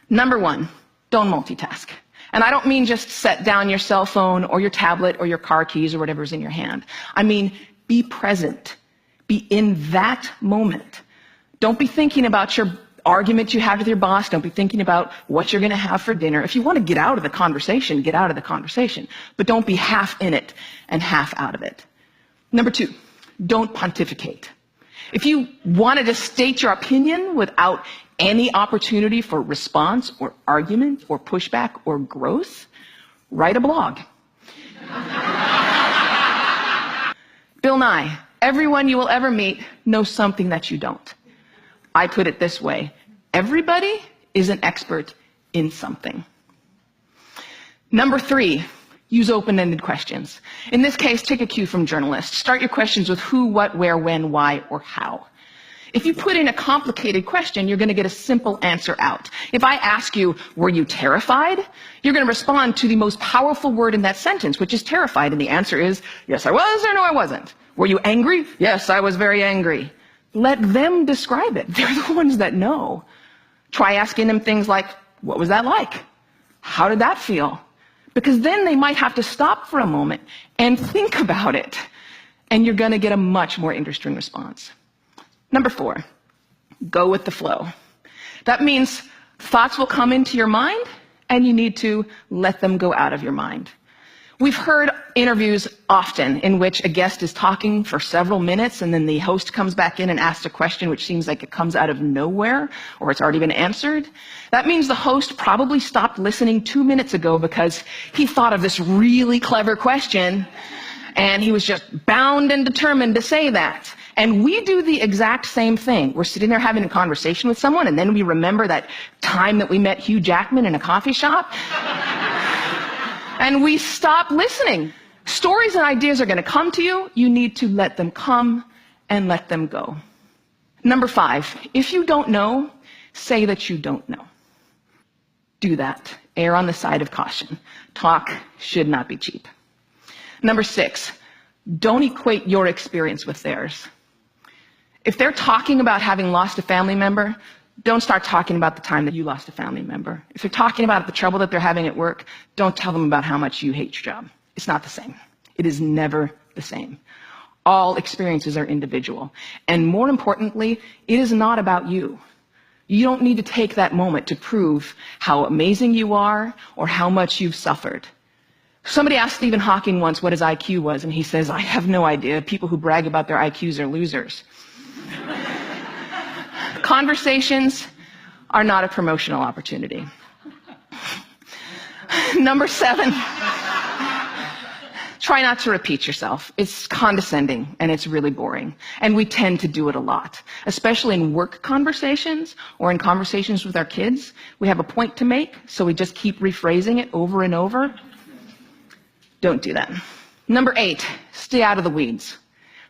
Number one, don't multitask. And I don't mean just set down your cell phone or your tablet or your car keys or whatever's in your hand. I mean, be present. Be in that moment. Don't be thinking about your argument you had with your boss. Don't be thinking about what you're going to have for dinner. If you want to get out of the conversation, get out of the conversation. But don't be half in it and half out of it. Number two, don't pontificate. If you wanted to state your opinion without any opportunity for response or argument or pushback or growth, write a blog. Bill Nye, everyone you will ever meet knows something that you don't. I put it this way: everybody is an expert in something. Number three, use open-ended questions. In this case, take a cue from journalists. Start your questions with who, what, where, when, why, or how. If you put in a complicated question, you're going to get a simple answer out. If I ask you, were you terrified? You're going to respond to the most powerful word in that sentence, which is terrified, and the answer is, yes, I was, or no, I wasn't. Were you angry? Yes, I was very angry. Let them describe it. They're the ones that know. Try asking them things like, what was that like? How did that feel? Because then they might have to stop for a moment and think about it, and you're going to get a much more interesting response. Number four, go with the flow. That means thoughts will come into your mind, and you need to let them go out of your mind. We've heard interviews often in which a guest is talking for several minutes, and then the host comes back in and asks a question which seems like it comes out of nowhere, or it's already been answered. That means the host probably stopped listening 2 minutes ago because he thought of this really clever question, and he was just bound and determined to say that. And we do the exact same thing. We're sitting there having a conversation with someone, and then we remember that time that we met Hugh Jackman in a coffee shop, and we stop listening. Stories and ideas are going to come to you. You need to let them come and let them go. Number five, if you don't know, say that you don't know. Do that. Err on the side of caution. Talk should not be cheap. Number six, don't equate your experience with theirs. If they're talking about having lost a family member, don't start talking about the time that you lost a family member. If they're talking about the trouble that they're having at work, don't tell them about how much you hate your job. It's not the same. It is never the same. All experiences are individual. And more importantly, it is not about you. You don't need to take that moment to prove how amazing you are or how much you've suffered. Somebody asked Stephen Hawking once what his IQ was, and he says, I have no idea. People who brag about their IQs are losers. Conversations are not a promotional opportunity. Number seven, try not to repeat yourself. It's condescending and it's really boring. And we tend to do it a lot, especially in work conversations or in conversations with our kids. We have a point to make, so we just keep rephrasing it over and over. Don't do that. Number eight, stay out of the weeds.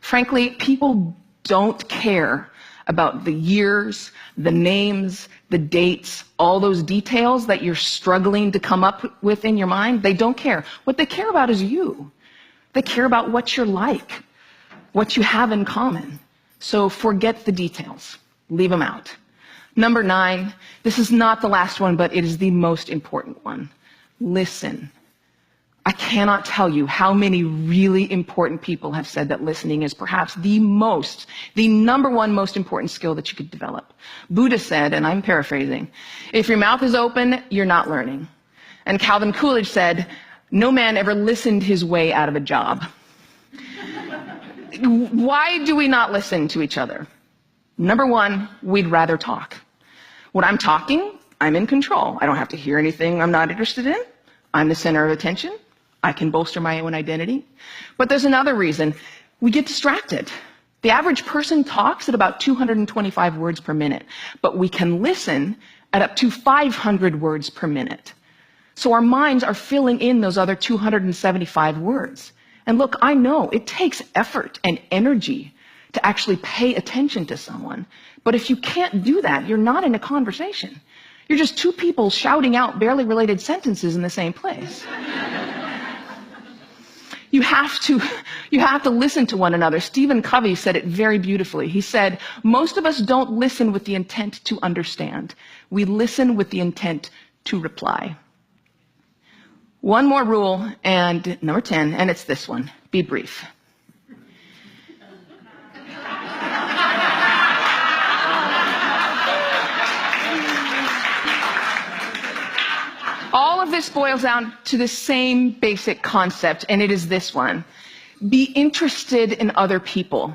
Frankly, people don't care about the years, the names, the dates, all those details that you're struggling to come up with in your mind. They don't care. What they care about is you. They care about what you're like, what you have in common. So forget the details. Leave them out. Number nine, this is not the last one, but it is the most important one. Listen. I cannot tell you how many really important people have said that listening is perhaps the number one most important skill that you could develop. Buddha said, and I'm paraphrasing, if your mouth is open, you're not learning. And Calvin Coolidge said, no man ever listened his way out of a job. Why do we not listen to each other? Number one, we'd rather talk. When I'm talking, I'm in control. I don't have to hear anything I'm not interested in. I'm the center of attention. I can bolster my own identity. But there's another reason. We get distracted. The average person talks at about 225 words per minute, but we can listen at up to 500 words per minute. So our minds are filling in those other 275 words. And look, I know it takes effort and energy to actually pay attention to someone. But if you can't do that, you're not in a conversation. You're just two people shouting out barely related sentences in the same place. You have to listen to one another. Stephen Covey said it very beautifully. He said, most of us don't listen with the intent to understand. We listen with the intent to reply. One more rule, and number 10, and it's this one. Be brief. All of this boils down to the same basic concept, and it is this one. Be interested in other people.